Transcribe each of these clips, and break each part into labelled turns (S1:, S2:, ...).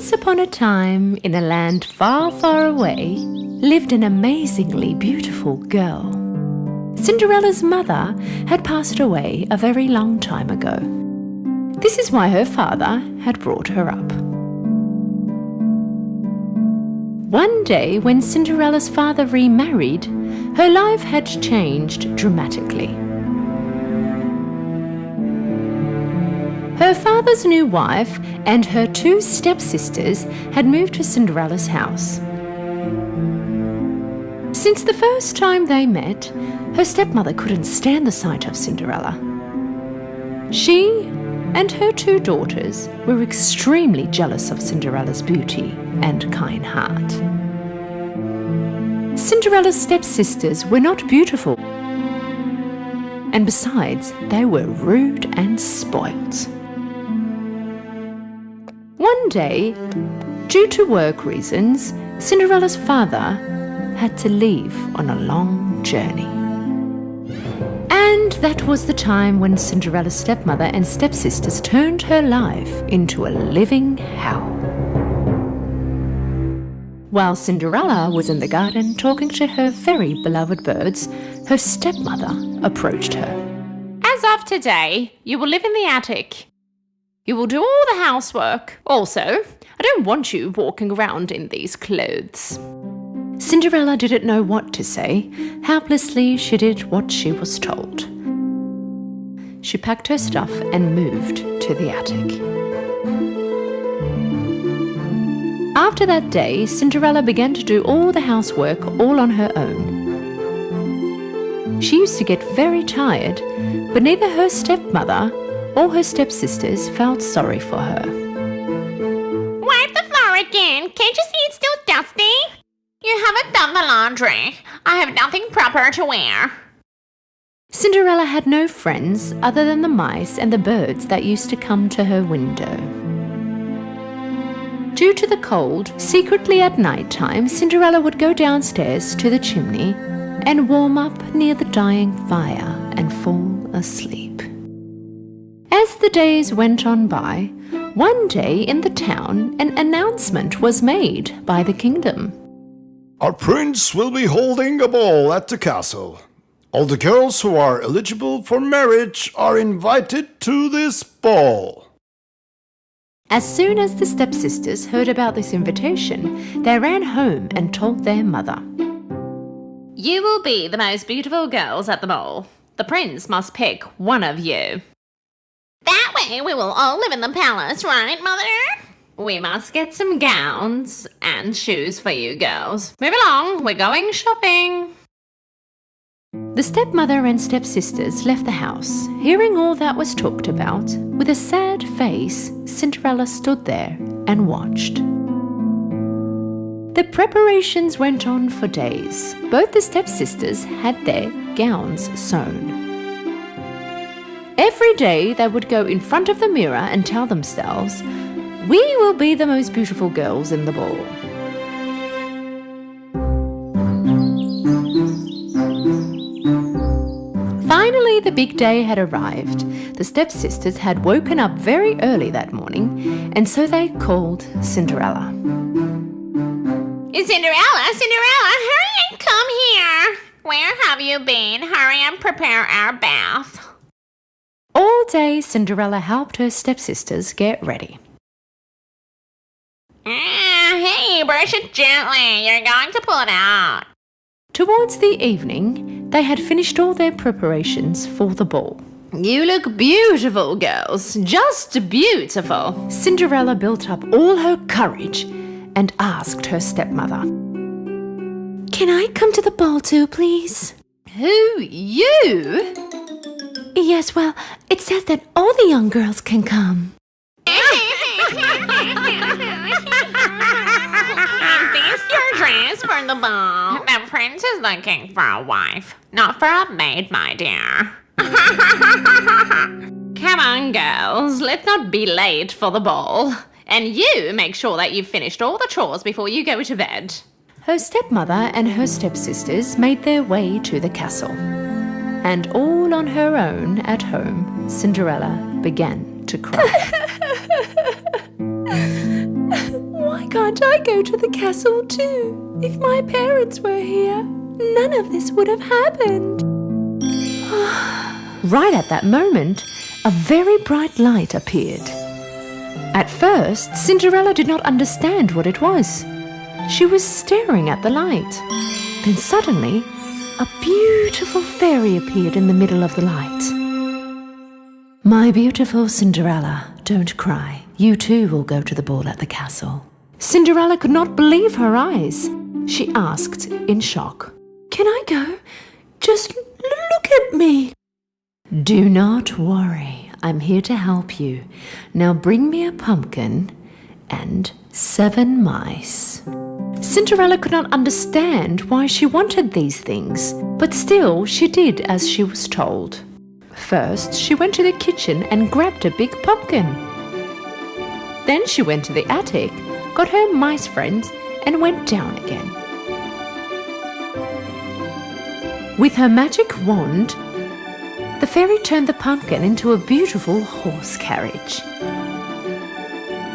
S1: Once upon a time, in a land far, far away, lived an amazingly beautiful girl. Cinderella's mother had passed away a very long time ago. This is why her father had brought her up. One day, when Cinderella's father remarried, her life had changed dramatically. Her father's new wife and her two stepsisters had moved to Cinderella's house. Since the first time they met, her stepmother couldn't stand the sight of Cinderella. She and her two daughters were extremely jealous of Cinderella's beauty and kind heart. Cinderella's stepsisters were not beautiful, and besides, they were rude and spoilt. One day, due to work reasons, Cinderella's father had to leave on a long journey. And that was the time when Cinderella's stepmother and stepsisters turned her life into a living hell. While Cinderella was in the garden talking to her very beloved birds, her stepmother approached her.
S2: As of today, you will live in the attic. You will do all the housework. Also, I don't want you walking around in these clothes.
S1: Cinderella didn't know what to say. Helplessly, she did what she was told. She packed her stuff and moved to the attic. After that day, Cinderella began to do all the housework all on her own. She used to get very tired, but neither her stepmother or her stepsisters felt sorry for her.
S2: Wipe the floor again. Can't you see it's still dusty? You haven't done the laundry. I have nothing proper to wear.
S1: Cinderella had no friends other than the mice and the birds that used to come to her window. Due to the cold, secretly at night time, Cinderella would go downstairs to the chimney and warm up near the dying fire and fall asleep. As the days went on by, one day in the town, an announcement was made by the kingdom.
S3: Our prince will be holding a ball at the castle. All the girls who are eligible for marriage are invited to this ball.
S1: As soon as the stepsisters heard about this invitation, they ran home and told their mother.
S2: You will be the most beautiful girls at the ball. The prince must pick one of you. That way we will all live in the palace, right, Mother? We must get some gowns and shoes for you girls. Move along, we're going shopping.
S1: The stepmother and stepsisters left the house. Hearing all that was talked about, with a sad face, Cinderella stood there and watched. The preparations went on for days. Both the stepsisters had their gowns sewn. Every day they would go in front of the mirror and tell themselves, "We will be the most beautiful girls in the ball." Finally, the big day had arrived. The stepsisters had woken up very early that morning, and so they called Cinderella.
S2: Cinderella, hurry and come here. Where have you been? Hurry and prepare our bath.
S1: All day, Cinderella helped her stepsisters get ready.
S2: Hey, brush it gently. You're going to pull it out.
S1: Towards the evening, they had finished all their preparations for the ball.
S2: You look beautiful, girls. Just beautiful.
S1: Cinderella built up all her courage and asked her stepmother, "Can I come to the ball too, please?"
S2: Who, you?
S1: Yes, well, it says that all the young girls can come.
S2: Is this your dress for the ball? The prince is looking for a wife, not for a maid, my dear. Come on, girls, let's not be late for the ball. And you make sure that you've finished all the chores before you go to bed.
S1: Her stepmother and her stepsisters made their way to the castle. And all on her own at home, Cinderella began to cry. can't I go to the castle too? If my parents were here, none of this would have happened. Right at that moment, a very bright light appeared. At first, Cinderella did not understand what it was. She was staring at the light. Then suddenly, a beautiful fairy appeared in the middle of the light. My beautiful Cinderella, don't cry. You too will go to the ball at the castle. Cinderella could not believe her eyes. She asked in shock, Can I go? Just look at me. Do not worry. I'm here to help you. Now bring me a pumpkin and 7 mice. Cinderella could not understand why she wanted these things, but still she did as she was told. First, she went to the kitchen and grabbed a big pumpkin. Then she went to the attic, got her mice friends, and went down again. With her magic wand, the fairy turned the pumpkin into a beautiful horse carriage.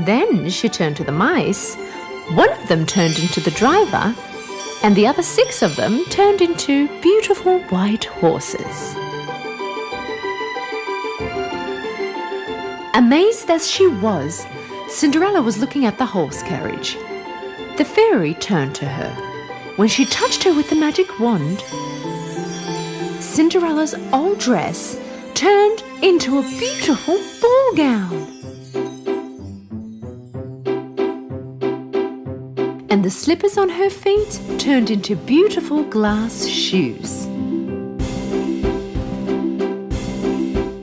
S1: Then she turned to the mice. One of them turned into the driver, and the other 6 of them turned into beautiful white horses. Amazed as she was, Cinderella was looking at the horse carriage. The fairy turned to her. When she touched her with the magic wand, Cinderella's old dress turned into a beautiful ball gown. And the slippers on her feet turned into beautiful glass shoes.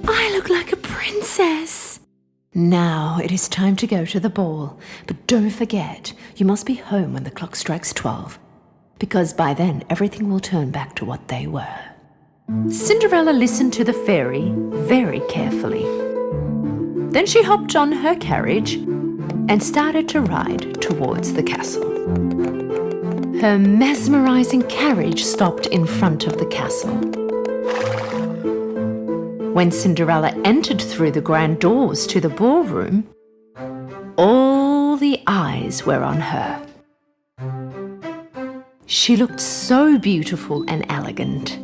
S1: I look like a princess. Now it is time to go to the ball, but don't forget, you must be home when the clock strikes 12, because by then everything will turn back to what they were. Cinderella listened to the fairy very carefully. Then she hopped on her carriage and started to ride towards the castle. Her mesmerizing carriage stopped in front of the castle. When Cinderella entered through the grand doors to the ballroom, all the eyes were on her. She looked so beautiful and elegant.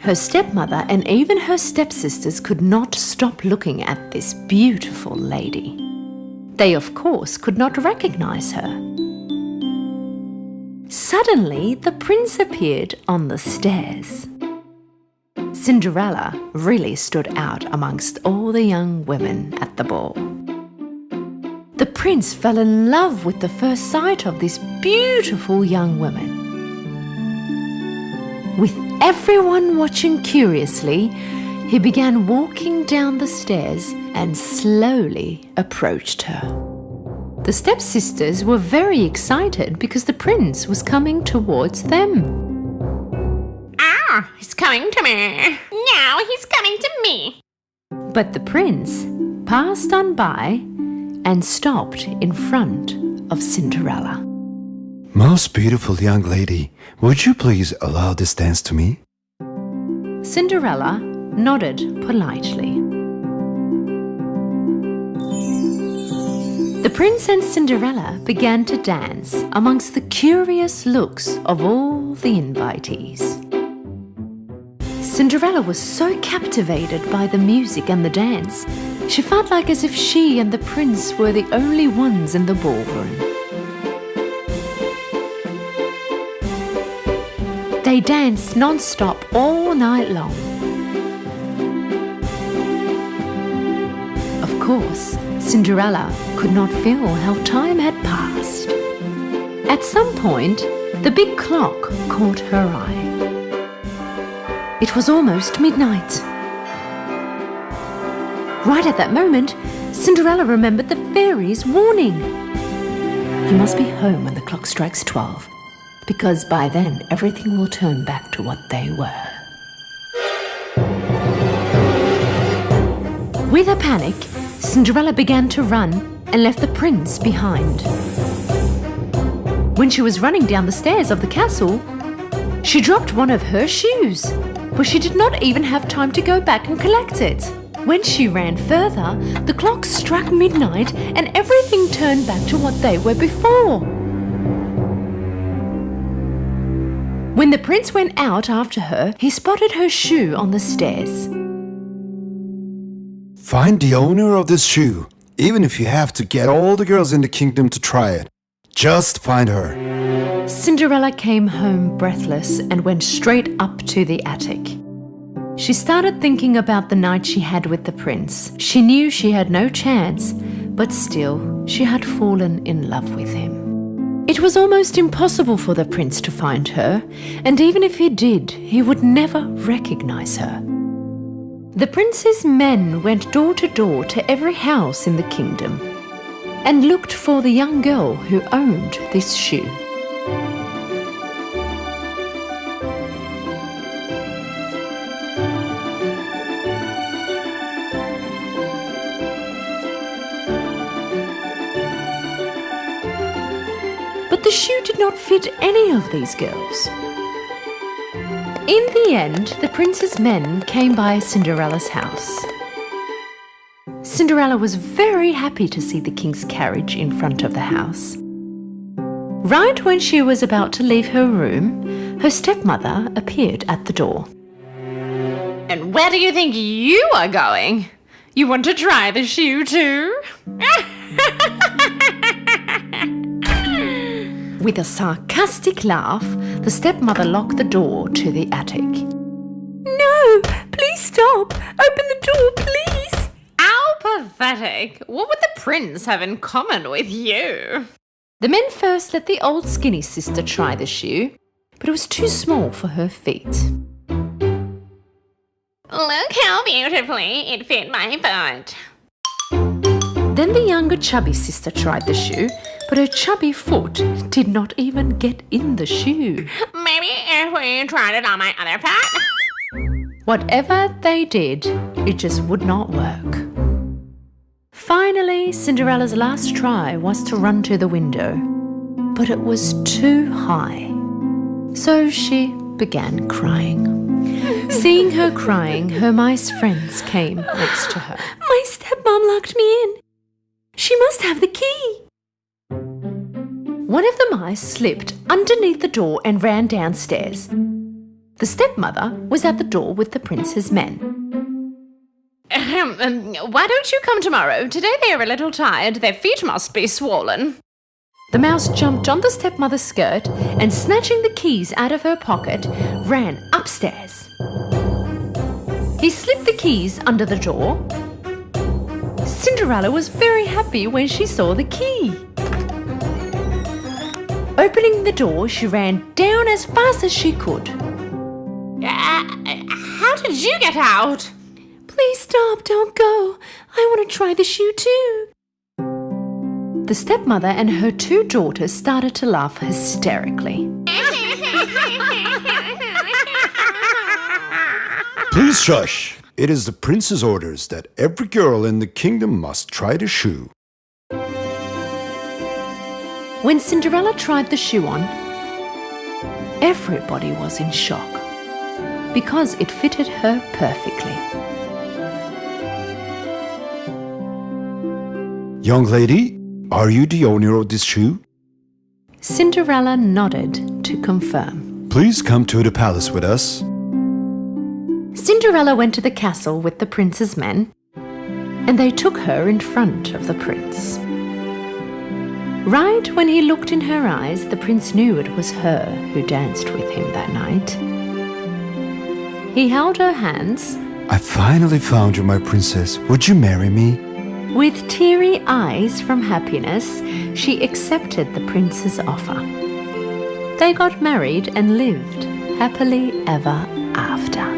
S1: Her stepmother and even her stepsisters could not stop looking at this beautiful lady. They, of course, could not recognize her. Suddenly, the prince appeared on the stairs. Cinderella really stood out amongst all the young women at the ball. The prince fell in love with the first sight of this beautiful young woman. With everyone watching curiously, he began walking down the stairs and slowly approached her. The stepsisters were very excited because the prince was coming towards them.
S2: Ah, he's coming to me. Now he's coming to me.
S1: But the prince passed on by and stopped in front of Cinderella.
S3: Most beautiful young lady, would you please allow this dance to me?
S1: Cinderella nodded politely. The prince and Cinderella began to dance amongst the curious looks of all the invitees. Cinderella was so captivated by the music and the dance, she felt like as if she and the prince were the only ones in the ballroom. They danced non-stop all night long. Of course, Cinderella could not feel how time had passed. At some point, the big clock caught her eye. It was almost midnight. Right at that moment, Cinderella remembered the fairy's warning. You must be home when the clock strikes 12, because by then everything will turn back to what they were. With a panic, Cinderella began to run and left the prince behind. When she was running down the stairs of the castle, she dropped one of her shoes, but she did not even have time to go back and collect it. When she ran further, the clock struck midnight and everything turned back to what they were before. When the prince went out after her, he spotted her shoe on the stairs.
S3: Find the owner of this shoe, even if you have to get all the girls in the kingdom to try it. Just find her.
S1: Cinderella came home breathless and went straight up to the attic. She started thinking about the night she had with the prince. She knew she had no chance, but still, she had fallen in love with him. It was almost impossible for the prince to find her, and even if he did, he would never recognize her. The prince's men went door to door to every house in the kingdom and looked for the young girl who owned this shoe. But the shoe did not fit any of these girls. In the end, the prince's men came by Cinderella's house. Cinderella was very happy to see the king's carriage in front of the house. Right when she was about to leave her room, her stepmother appeared at the door.
S2: And where do you think you are going? You want to try the shoe too?
S1: With a sarcastic laugh, the stepmother locked the door to the attic. No, please stop. Open the door, please.
S2: How pathetic. What would the prince have in common with you?
S1: The men first let the old skinny sister try the shoe, but it was too small for her feet.
S2: Look how beautifully it fit my foot.
S1: Then the younger chubby sister tried the shoe, but her chubby foot did not even get in the shoe.
S2: Maybe if we tried it on my other foot?
S1: Whatever they did, it just would not work. Finally, Cinderella's last try was to run to the window, but it was too high. So she began crying. Seeing her crying, her mice friends came next to her. My stepmom locked me in. She must have the key. One of the mice slipped underneath the door and ran downstairs. The stepmother was at the door with the prince's men.
S2: Why don't you come tomorrow? Today they are a little tired. Their feet must be swollen.
S1: The mouse jumped on the stepmother's skirt and, snatching the keys out of her pocket, ran upstairs. He slipped the keys under the door. Cinderella was very happy when she saw the key. Opening the door, she ran down as fast as she could.
S2: How did you get out?
S1: Please stop, don't go. I want to try the shoe too. The stepmother and her two daughters started to laugh hysterically.
S3: Please shush. It is the prince's orders that every girl in the kingdom must try the shoe.
S1: When Cinderella tried the shoe on, everybody was in shock because it fitted her perfectly.
S3: Young lady, are you the owner of this shoe?
S1: Cinderella nodded to confirm.
S3: Please come to the palace with us.
S1: Cinderella went to the castle with the prince's men, and they took her in front of the prince. Right when he looked in her eyes, the prince knew it was her who danced with him that night. He held her hands.
S3: I finally found you, my princess. Would you marry me?
S1: With teary eyes from happiness, she accepted the prince's offer. They got married and lived happily ever after.